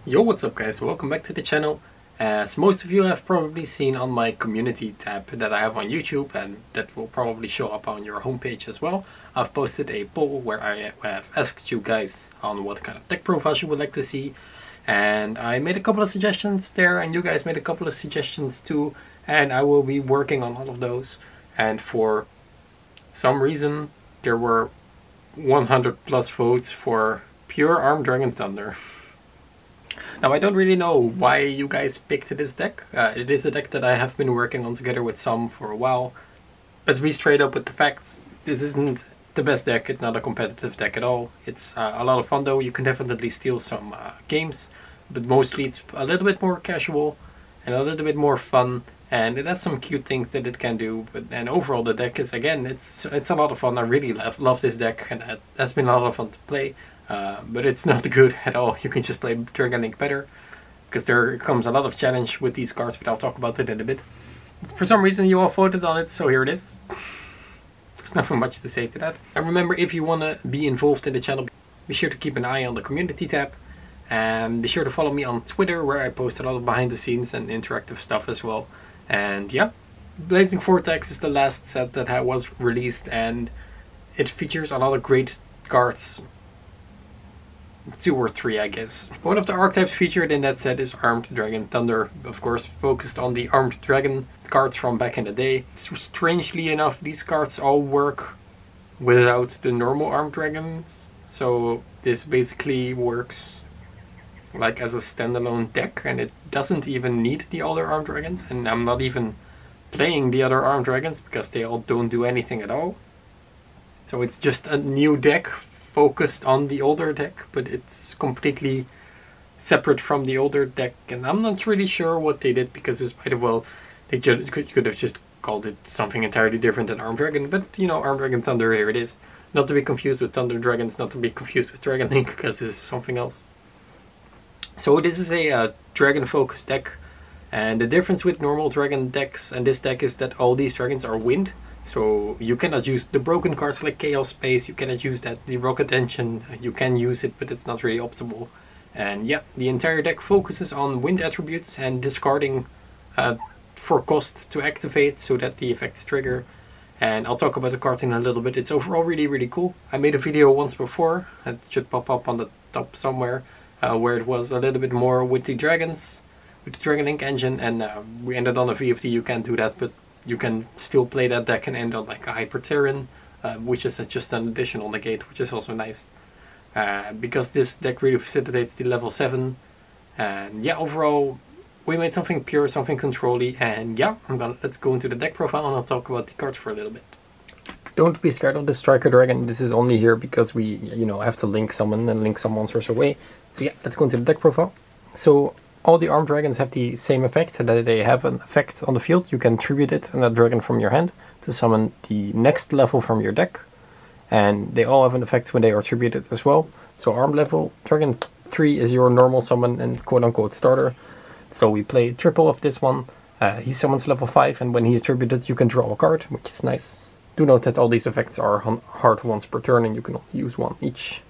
Yo, what's up guys, welcome back to the channel. As most of you have probably seen on my community tab that I have on YouTube, and that will probably show up on your homepage as well, I've posted a poll where I have asked you guys on what kind of deck profiles you would like to see, and I made a couple of suggestions there, and you guys made a couple of suggestions too, and I will be working on all of those. And for some reason there were 100 plus votes for pure Armed Dragon Thunder. Now, I don't really know why you guys picked this deck. It is a deck that I have been working on together with some for a while. Let's be straight up with the facts. This isn't the best deck. It's not a competitive deck at all. It's a lot of fun though. You can definitely steal some games, but mostly it's a little bit more casual and a little bit more fun. And it has some cute things that it can do. And overall the deck is, again, it's a lot of fun. I really love this deck, and it has been a lot of fun to play. But it's not good at all. You can just play Dragon Link better, because there comes a lot of challenge with these cards, but I'll talk about it in a bit. For some reason you all voted on it, so here it is. There's nothing much to say to that. And remember, if you want to be involved in the channel, be sure to keep an eye on the community tab, and be sure to follow me on Twitter, where I post a lot of behind the scenes and interactive stuff as well. And yeah, Blazing Vortex is the last set that was released, and it features a lot of great cards. 2 or 3, I guess. One of the archetypes featured in that set is Armed Dragon Thunder, of course focused on the Armed Dragon cards from back in the day. Strangely enough, these cards all work without the normal Armed Dragons, so this basically works like as a standalone deck, and it doesn't even need the other Armed Dragons, and I'm not even playing the other Armed Dragons because they all don't do anything at all. So it's just a new deck focused on the older deck, but it's completely separate from the older deck, and I'm not really sure what they did, because this might have they could have just called it something entirely different than Armed Dragon, but you know, Armed Dragon Thunder, here it is. Not to be confused with Thunder Dragons, not to be confused with Dragon Link, because this is something else. So this is a dragon focused deck, and the difference with normal dragon decks and this deck is that all these dragons are wind. So you cannot use the broken cards like Chaos Space, you cannot use that, the Rocket Engine, you can use it, but it's not really optimal. And yeah, the entire deck focuses on wind attributes and discarding for cost to activate so that the effects trigger. And I'll talk about the cards in a little bit. It's overall really cool. I made a video once before, it should pop up on the top somewhere, where it was a little bit more with the dragons, with the Dragon Link engine, and we ended on a VFD. You can't do that, but you can still play that deck and end on like a Hyper Terran, which is just an additional negate, which is also nice. Because this deck really facilitates the level 7. And yeah, overall, we made something pure, something control-y, and yeah, let's go into the deck profile and I'll talk about the cards for a little bit. Don't be scared of the Striker Dragon. This is only here because we, you know, have to link summon and link some monsters away. So yeah, let's go into the deck profile. So all the Armed Dragons have the same effect, that they have an effect on the field. You can tribute it and a dragon from your hand to summon the next level from your deck. And they all have an effect when they are tributed as well. So Armed level, Dragon 3 is your normal summon and quote-unquote starter. So we play triple of this one. He summons level 5, and when he is tributed you can draw a card, which is nice. Do note that all these effects are hard once per turn and you can only use one each.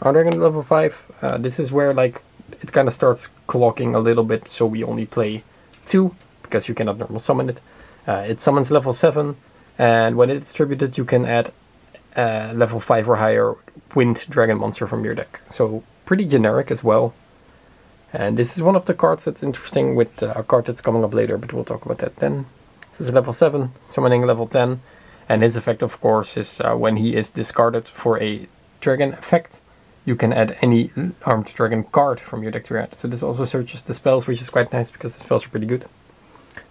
Armed Dragon level 5, this is where like it kind of starts clocking a little bit, so we only play 2, because you cannot normal summon it. It summons level 7, and when it's distributed you can add level 5 or higher wind dragon monster from your deck. So pretty generic as well. And this is one of the cards that's interesting with a card that's coming up later, but we'll talk about that then. This is level 7, summoning level 10, and his effect of course is when he is discarded for a dragon effect, you can add any Armed Dragon card from your deck to your hand. So this also searches the spells, which is quite nice because the spells are pretty good.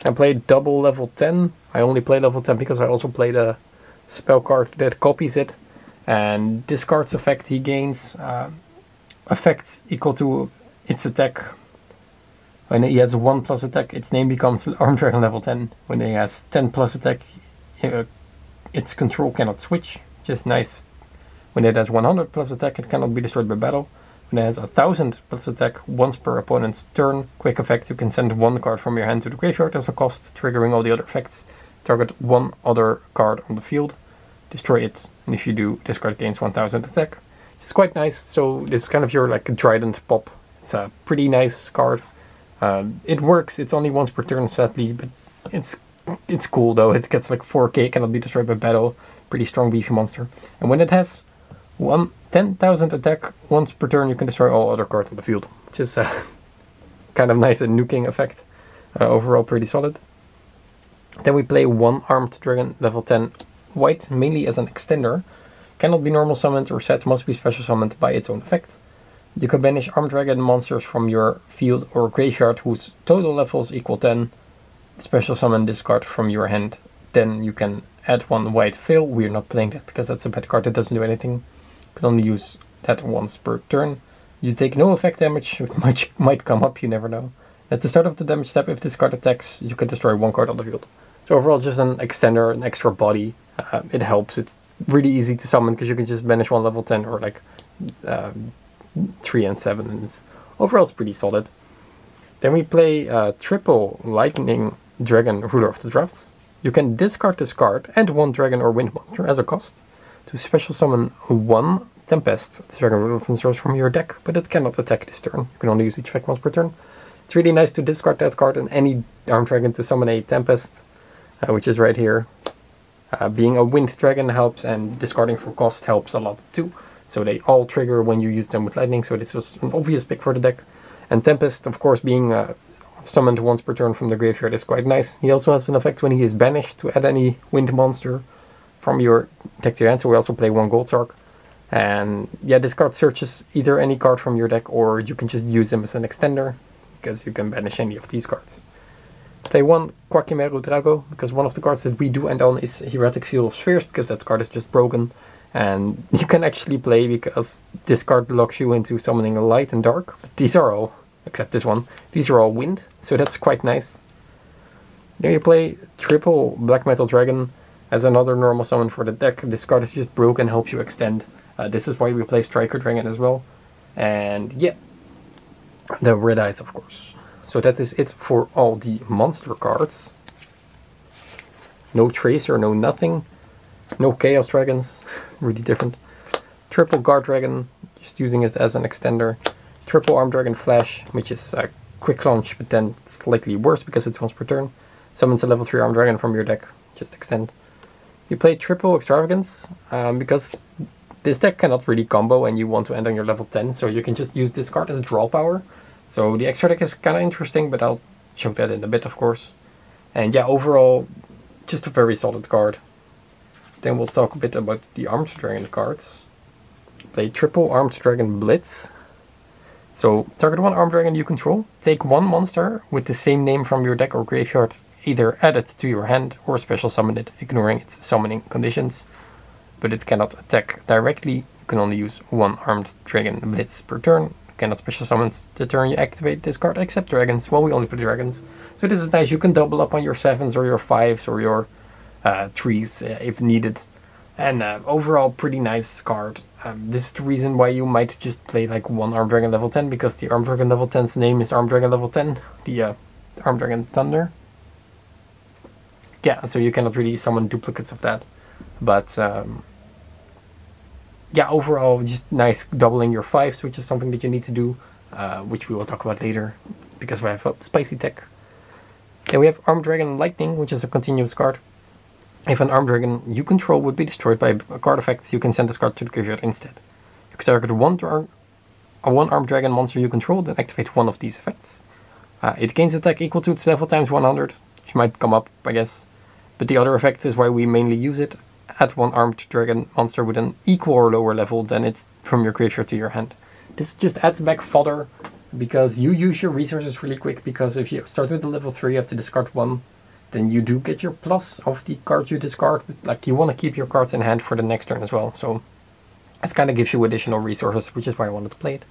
I played double level 10. I only play level 10 because I also played a spell card that copies it. And this card's effect, he gains effects equal to its attack. When he has a 1 plus attack, its name becomes Armed Dragon level 10. When he has 10 plus attack, its control cannot switch, which is nice. When it has 100 plus attack, it cannot be destroyed by battle. When it has 1000 plus attack, once per opponent's turn, quick effect, you can send 1 card from your hand to the graveyard as a cost, triggering all the other effects. Target 1 other card on the field, destroy it, and if you do, this card gains 1000 attack. It's quite nice. So this is kind of your like a trident pop. It's a pretty nice card. It works. It's only once per turn, sadly, but it's cool though. It gets like 4k, cannot be destroyed by battle. Pretty strong beefy monster. And when it has 10,000 attack once per turn, you can destroy all other cards on the field, which is kind of nice, a nuking effect. Overall pretty solid. Then we play one armed dragon, level 10 white, mainly as an extender. Cannot be normal summoned or set, must be special summoned by its own effect. You can banish armed dragon monsters from your field or graveyard whose total levels equal 10. Special summon this card from your hand. Then you can add one white veil. We're not playing that because that's a bad card that doesn't do anything. You can only use that once per turn. You take no effect damage, which might come up, you never know. At the start of the damage step, if this card attacks, you can destroy one card on the field. So overall, just an extender, an extra body. It helps. It's really easy to summon because you can just banish one level 10 or like 3 and 7, and overall it's pretty solid. Then we play triple lightning dragon, ruler of the drafts. You can discard this card and one dragon or wind monster as a cost to special summon one tempest, the dragon ruler of the drafts, from your deck, but it cannot attack this turn. You can only use each effect once per turn. It's really nice to discard that card and any armed dragon to summon a tempest, which is right here. Being a wind dragon helps, and discarding for cost helps a lot too. So they all trigger when you use them with lightning, so this was an obvious pick for the deck. And Tempest, of course, being summoned once per turn from the graveyard is quite nice. He also has an effect when he is banished to add any wind monster from your deck to your hand, so we also play one Gold Sark. And yeah, this card searches either any card from your deck, or you can just use them as an extender, because you can banish any of these cards. Play one Quakimeru Drago, because one of the cards that we do end on is Hieratic Seal of Spheres, because that card is just broken. And you can actually play, because this card locks you into summoning light and dark. But these are all, except this one, these are all wind, so that's quite nice. Then you play triple Black Metal Dragon as another normal summon for the deck. This card is just broke and helps you extend. This is why we play Striker Dragon as well. And yeah, the Red Eyes, of course. So that is it for all the monster cards. No Tracer, no nothing. No Chaos Dragons, really different. Triple Guard Dragon, just using it as an extender. Triple Arm Dragon Flash, which is a quick launch, but then slightly worse because it's once per turn. Summons a level 3 Arm Dragon from your deck, just extend. You play Triple Extravagance, because this deck cannot really combo and you want to end on your level 10, so you can just use this card as draw power. So the extra deck is kind of interesting, but I'll show that in a bit, of course. And yeah, overall, just a very solid card. Then we'll talk a bit about the Armed Dragon cards. Play triple Armed Dragon Blitz. So target one Armed Dragon you control. Take one monster with the same name from your deck or graveyard. Either add it to your hand or special summon it, ignoring its summoning conditions. But it cannot attack directly. You can only use one Armed Dragon Blitz per turn. You cannot special summon the turn you activate this card, except dragons. Well, we only play dragons. So this is nice. You can double up on your 7s or your 5s or your 3s if needed. And overall pretty nice card. This is the reason why you might just play like one Armed Dragon level 10, because the Armed Dragon level 10's name is Armed Dragon level 10, the Armed Dragon Thunder. Yeah, so you cannot really summon duplicates of that. But yeah, overall just nice doubling your 5s, which is something that you need to do, which we will talk about later, because we have a spicy tech. Then we have Armed Dragon Lightning, which is a continuous card. If an Armed Dragon you control would be destroyed by a card effect, you can send this card to the graveyard instead. You can target one Armed Dragon monster you control, then activate one of these effects. It gains attack equal to its level times 100, which might come up, I guess. But the other effect is why we mainly use it. Add one Armed Dragon monster with an equal or lower level than it's from your graveyard to your hand. This just adds back fodder, because you use your resources really quick, because if you start with the level 3 you have to discard one. Then you do get your plus of the cards you discard, but like you want to keep your cards in hand for the next turn as well. So it kind of gives you additional resources, which is why I wanted to play it.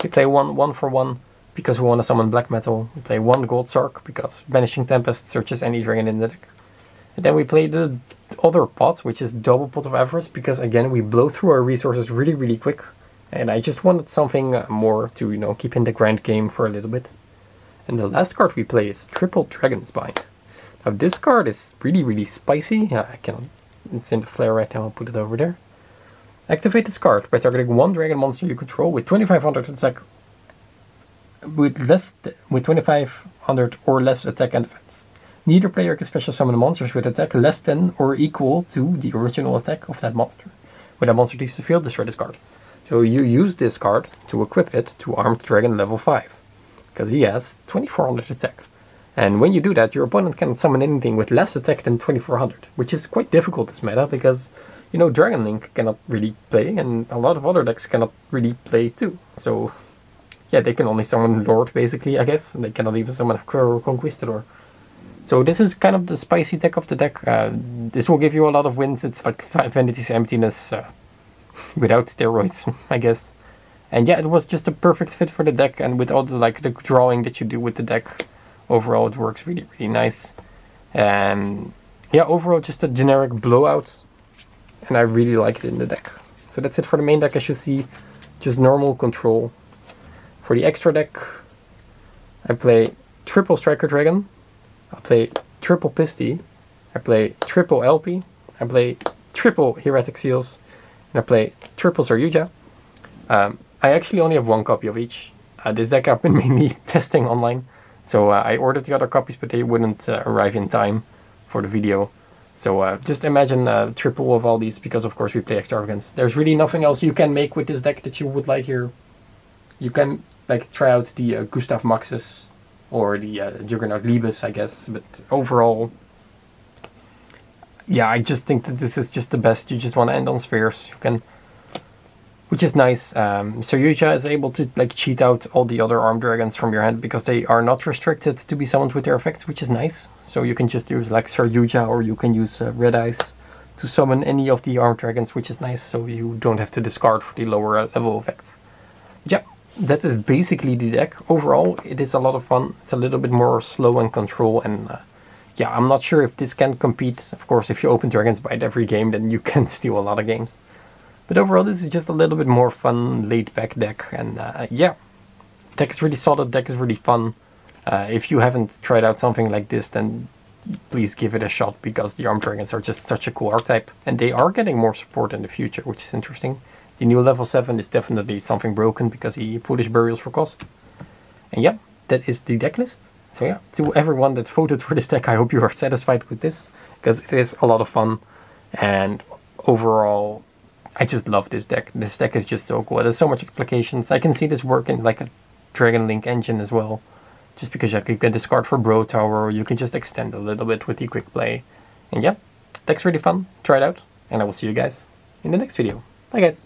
We play one for one because we want to summon Black Metal. We play one Gold Sark because Banishing Tempest searches any dragon in the deck. And then we play the other pot, which is Double Pot of Avarice, because again we blow through our resources really quick. And I just wanted something more to, you know, keep in the grind game for a little bit. And the last card we play is Triple Dragon's Bind. Now this card is really spicy. I cannot, it's in the flare right now, I'll put it over there. Activate this card by targeting one dragon monster you control with 2500 attack with 2500 or less attack and defense. Neither player can special summon monsters with attack less than or equal to the original attack of that monster. When that monster leaves the field, destroy this card. So you use this card to equip it to Armed Dragon level 5, because he has 2400 attack. And when you do that, your opponent cannot summon anything with less attack than 2400, which is quite difficult this meta, because, you know, Dragon Link cannot really play, and a lot of other decks cannot really play too. So, yeah, they can only summon Lord, basically, I guess, and they cannot even summon Conquistador. So this is kind of the spicy deck of the deck. This will give you a lot of wins. It's like Vanity's Emptiness without steroids, I guess. And yeah, it was just a perfect fit for the deck, and with all the the drawing that you do with the deck, overall it works really, really nice. And yeah, overall just a generic blowout, and I really like it in the deck. So that's it for the main deck. As you see, just normal control. For the extra deck, I play triple Striker Dragon, I play triple Pisty, I play triple LP, I play triple Heretic Seals, and I play triple Saryuja. I actually only have one copy of each. This deck I've been mainly testing online, so I ordered the other copies, but they wouldn't arrive in time for the video. So just imagine triple of all these, because of course we play Extravagance. There's really nothing else you can make with this deck that you would like here. You can like try out the Gustav Maxis or the Juggernaut Libes, I guess, but overall, yeah, I just think that this is just the best. You just want to end on spheres, you can, which is nice. Saryuja is able to like cheat out all the other armed dragons from your hand, because they are not restricted to be summoned with their effects, which is nice. So you can just use like Saryuja, or you can use Red Eyes to summon any of the armed dragons, which is nice, so you don't have to discard for the lower level effects. Yeah, that is basically the deck. Overall, it is a lot of fun. It's a little bit more slow and control, and yeah, I'm not sure if this can compete. Of course, if you open Dragon's Bite every game, then you can steal a lot of games. But overall, this is just a little bit more fun, laid-back deck, and yeah, deck is really solid, deck is really fun. If you haven't tried out something like this, then please give it a shot, because the Armed Dragons are just such a cool archetype, and they are getting more support in the future, which is interesting. The new level 7 is definitely something broken, because he Foolish Burials for cost. And yeah, that is the deck list. So yeah, to everyone that voted for this deck, I hope you are satisfied with this, because it is a lot of fun, and overall, I just love this deck. This deck is just so cool. There's so much applications. I can see this work in like a Dragon Link engine as well, just because you can discard for Bro Tower, or you can just extend a little bit with the quick play. And yeah, deck's really fun. Try it out, and I will see you guys in the next video. Bye guys!